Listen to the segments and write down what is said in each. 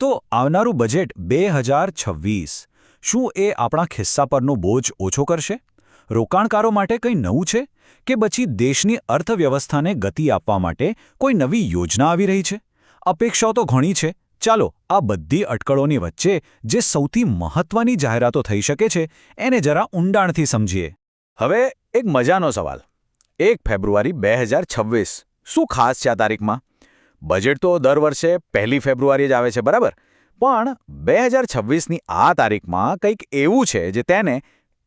તો આવનારું બજેટ 2026 શું એ આપણા ખિસ્સા પરનો બોજ ઓછો કરશે? રોકાણકારો માટે કંઈ નવું છે કે પછી દેશની અર્થવ્યવસ્થાને ગતિ આપવા માટે કોઈ નવી યોજના આવી રહી છે? અપેક્ષાઓ તો ઘણી છે. ચાલો આ બધી અટકળોની વચ્ચે જે સૌથી મહત્વની જાહેરાતો થઈ શકે છે એને જરા ઊંડાણથી સમજીએ. હવે એક મજાનો સવાલ. 1 ફેબ્રુઆરી 2026 શું ખાસ છે આ તારીખમાં? બજેટ તો દર વર્ષે 1 ફેબ્રુઆરીએ જ આવે છે, બરાબર? પણ 2026ની આ તારીખમાં કંઈક એવું છે જે તેને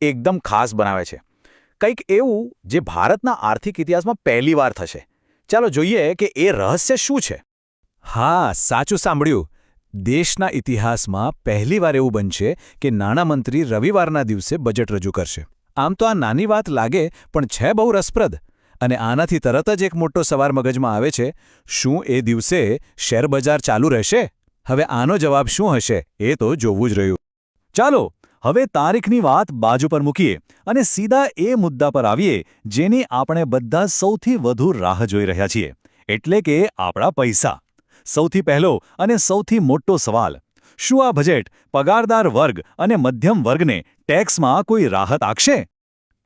એકદમ ખાસ બનાવે છે. કંઈક એવું જે ભારતના આર્થિક ઇતિહાસમાં પહેલીવાર થશે. ચાલો જોઈએ કે એ રહસ્ય શું છે. હા, સાચું સાંભળ્યું. દેશના ઇતિહાસમાં પહેલીવાર એવું બનશે કે નાણામંત્રી રવિવારના દિવસે બજેટ રજૂ કરશે. આમ તો આ નાની વાત લાગે પણ છે બહુ રસપ્રદ. અને આનાથી તરત જ એક મોટો સવાલ મગજમાં આવે છે, શું એ દિવસે શેરબજાર ચાલુ રહેશે? હવે આનો જવાબ શું હશે એ તો જોવું જ રહ્યું. ચાલો હવે તારીખની વાત બાજુ પર મૂકીએ અને સીધા એ મુદ્દા પર આવીએ જેની આપણે બધા સૌથી વધુ રાહ જોઈ રહ્યા છીએ, એટલે કે આપણા પૈસા. સૌથી પહેલો અને સૌથી મોટો સવાલ, શું આ બજેટ પગારદાર વર્ગ અને મધ્યમ વર્ગને ટેક્સમાં કોઈ રાહત આપશે?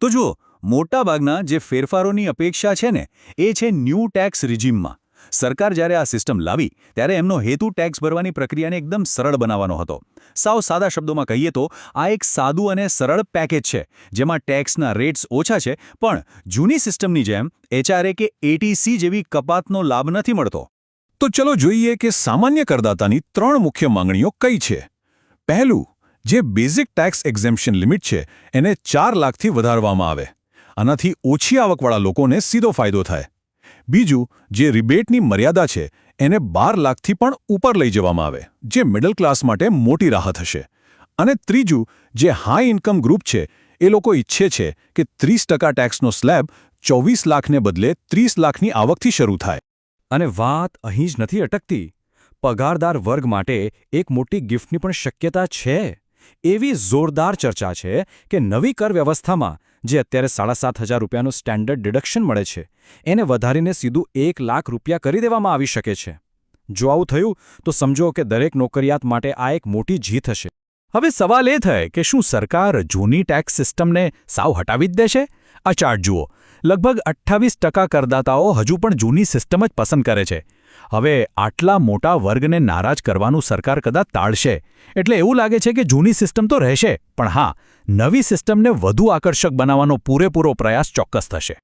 તો જુઓ, મોટાભાગના જે ફેરફારોની અપેક્ષા છે ને એ છે ન્યૂ ટેક્સ રિજીમમાં. સરકાર જ્યારે આ સિસ્ટમ લાવી ત્યારે એમનો હેતુ ટેક્સ ભરવાની પ્રક્રિયાને એકદમ સરળ બનાવવાનો હતો. સાવ સાદા શબ્દોમાં કહીએ તો આ એક સાદું અને સરળ પેકેજ છે જેમાં ટેક્સના રેટ્સ ઓછા છે પણ જૂની સિસ્ટમની જેમ HRA કે ATC જેવી કપાતનો લાભ નથી મળતો. તો ચલો જોઈએ કે સામાન્ય કરદાતાની 3 મુખ્ય માંગણીઓ કઈ છે. પહેલું, જે બેઝિક ટેક્સ એક્ઝેમ્પશન લિમિટ છે એને 4 લાખથી વધારવામાં આવે. આનાથી ઓછી આવકવાળા લોકોને સીધો ફાયદો થાય. બીજું, જે રિબેટની મર્યાદા છે એને 12 લાખથી પણ ઉપર લઈ જવામાં આવે, જે મિડલ ક્લાસ માટે મોટી રાહત હશે. અને ત્રીજું, જે હાઈ ઇન્કમ ગ્રુપ છે એ લોકો ઈચ્છે છે કે 30% ટેક્સનો સ્લેબ 24 લાખને બદલે 30 લાખની આવકથી શરૂ થાય. અને વાત અહીં જ નથી અટકતી. પગારદાર વર્ગ માટે એક મોટી ગિફ્ટની પણ શક્યતા છે. એવી જોરદાર ચર્ચા છે કે નવી કર વ્યવસ્થામાં જે અત્યારે 7,500 રૂપિયાનું સ્ટેન્ડર્ડ ડિડક્શન મળે છે એને વધારીને સીધું 1 લાખ રૂપિયા કરી દેવામાં આવી શકે છે. જો આવું થયું તો સમજો કે દરેક નોકરિયાત માટે આ એક મોટી જીત હશે. હવે સવાલ એ થાય કે શું સરકાર જૂની ટેક્સ સિસ્ટમને સાવ હટાવી જ દેશે? આ ચાર્ટ જુઓ. લગભગ 28% કરદાતાઓ હજુ પણ જૂની સિસ્ટમ જ પસંદ કરે છે. હવે આટલા મોટા વર્ગને નારાજ કરવાનું સરકાર કદાચ ટાળશે. એટલે એવું લાગે છે કે જૂની સિસ્ટમ તો રહેશે, પણ હા, નવી સિસ્ટમને વધુ આકર્ષક બનાવવાનો પૂરેપૂરો પ્રયાસ ચોક્કસ થશે.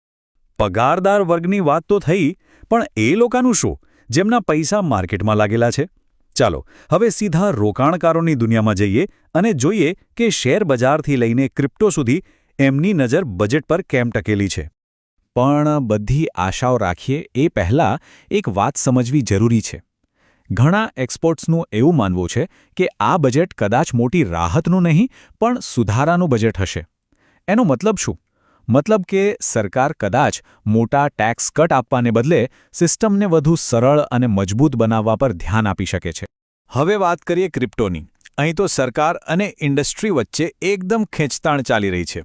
પગારદાર વર્ગની વાત તો થઈ, પણ એ લોકોનું શું જેમના પૈસા માર્કેટમાં લાગેલા છે? ચાલો હવે સીધા રોકાણકારોની દુનિયામાં જઈએ અને જોઈએ કે શેરબજારથી લઈને ક્રિપ્ટો સુધી એમની નજર બજેટ પર કેમ ટકેલી છે. પણ બધી આશાઓ રાખીએ એ પહેલાં એક વાત સમજવી જરૂરી છે. ઘણા એક્સપર્ટ્સનું એવું માનવું છે કે આ બજેટ કદાચ મોટી રાહતનું નહીં પણ સુધારાનું બજેટ હશે. એનો મતલબ શું? મતલબ કે સરકાર કદાચ મોટા ટેક્સ કટ આપવાને બદલે સિસ્ટમને વધુ સરળ અને મજબૂત બનાવવા પર ધ્યાન આપી શકે છે. હવે વાત કરીએ ક્રિપ્ટોની. અહીં તો સરકાર અને ઇન્ડસ્ટ્રી વચ્ચે એકદમ ખેંચતાણ ચાલી રહી છે.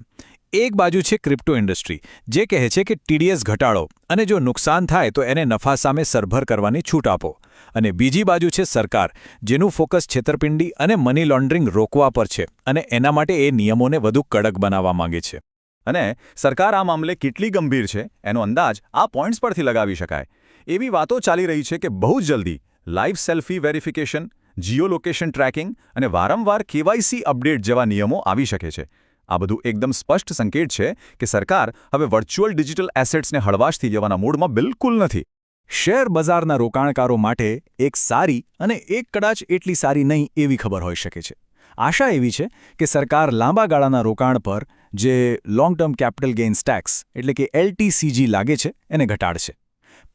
એક બાજુ છે ક્રિપ્ટો ઇન્ડસ્ટ્રી જે કહે છે કે TDS ઘટાડો અને જો નુકસાન થાય તો એને નફા સામે સરભર કરવાની છૂટ આપો. અને બીજી બાજુ છે સરકાર જેનું ફોકસ છેતરપિંડી અને મની લોન્ડરિંગ રોકવા પર છે અને એના માટે એ નિયમોને વધુ કડક બનાવવા માંગે છે. અને સરકાર આ મામલે કેટલી ગંભીર છે એનો અંદાજ આ પોઈન્ટ્સ પરથી લગાવી શકાય. એવી વાતો ચાલી રહી છે કે બહુ જલ્દી live selfie verification, geo location tracking અને વારંવાર KYC અપડેટ જેવા નિયમો આવી શકે છે. આ બધું એકદમ સ્પષ્ટ સંકેત છે કે સરકાર હવે વર્ચ્યુઅલ ડિજિટલ એસેટ્સને હળવાશથી લેવાના મૂડમાં બિલકુલ નથી. શેર બજારના રોકાણકારો માટે એક સારી અને એક કદાચ એટલી સારી નહીં એવી ખબર હોઈ શકે છે. આશા એવી છે કે સરકાર લાંબા ગાળાના રોકાણ પર જે long term capital gains tax એટલે કે LTCG લાગે છે એને ઘટાડશે.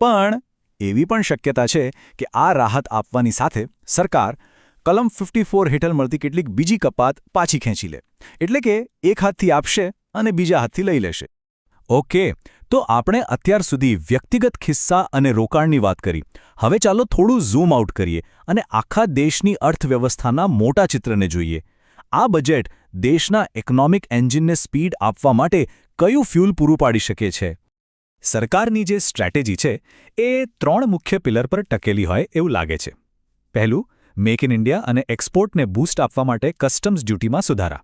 પણ એવી પણ શક્યતા છે કે આ રાહત આપવાની સાથે સરકાર કલમ 54 હેઠળ મળતી કેટલીક બીજી કપાત પાછી ખેંચી લે. એટલે કે એક હાથથી આપશે અને બીજા હાથથી લઈ લેશે. ઓકે, તો આપણે અત્યાર સુધી વ્યક્તિગત ખિસ્સા અને રોકાણની વાત કરી. હવે ચાલો થોડું ઝૂમ આઉટ કરીએ અને આખા દેશની અર્થવ્યવસ્થાના મોટા ચિત્રને જોઈએ. આ બજેટ દેશના ઇકોનોમિક એન્જિનને સ્પીડ આપવા માટે કયું ફ્યુલ પૂરું પાડી શકે છે? સરકારની જે સ્ટ્રેટેજી છે એ 3 મુખ્ય પિલર પર ટકેલી હોય એવું લાગે છે. પહેલું, મેક ઇન ઇન્ડિયા અને એક્સપોર્ટને બૂસ્ટ આપવા માટે કસ્ટમ્સ ડ્યુટીમાં સુધારા.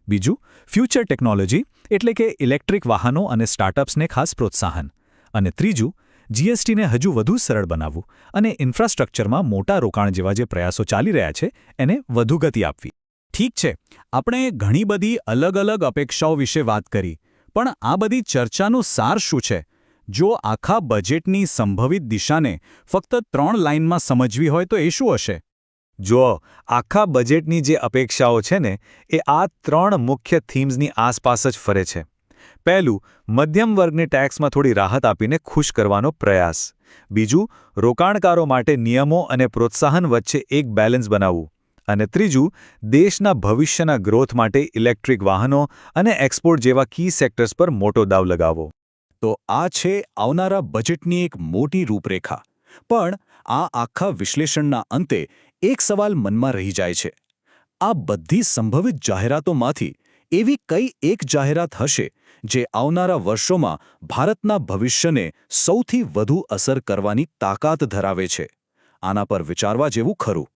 બીજું, ફ્યુચર ટેકનોલોજી એટલે કે ઇલેક્ટ્રિક વાહનો અને સ્ટાર્ટઅપ્સને ખાસ પ્રોત્સાહન. અને ત્રીજું, જીએસટીને હજુ વધુ સરળ બનાવવું અને ઇન્ફ્રાસ્ટ્રક્ચરમાં મોટા રોકાણ જેવા જે પ્રયાસો ચાલી રહ્યા છે એને વધુ ગતિ આપવી. ઠીક છે, આપણે ઘણી બધી અલગ અલગ અપેક્ષાઓ વિશે વાત કરી, પણ આ બધી ચર્ચાનો સાર શું છે? જો આખા બજેટની સંભવિત દિશાને ફક્ત 3 લાઇનમાં સમજવી હોય તો એ શું હશે? જો આખા બજેટની જે અપેક્ષાઓ છે ને એ આ 3 મુખ્ય થીમ્સની આસપાસ જ ફરે છે. પહેલું, મધ્યમ વર્ગને ટેક્સમાં થોડી રાહત આપીને ખુશ કરવાનો પ્રયાસ. બીજું, રોકાણકારો માટે નિયમો અને પ્રોત્સાહન વચ્ચે એક બેલેન્સ બનાવવું. અને ત્રીજું, દેશના ભવિષ્યના ગ્રોથ માટે ઇલેક્ટ્રિક વાહનો અને એક્સપોર્ટ જેવા કી સેક્ટર્સ પર મોટો દાવ લગાવવો. તો આ છે આવનારા બજેટની એક મોટી રૂપરેખા. પણ આ આખા વિશ્લેષણના અંતે એક સવાલ મનમાં રહી જાય છે. આ બધી સંભવિત જાહેરાતોમાંથી એવી કઈ એક જાહેરાત હશે જે આવનારા વર્ષોમાં ભારતના ભવિષ્યને સૌથી વધુ અસર કરવાની તાકાત ધરાવે છે? આના પર વિચારવા જેવું ખરું.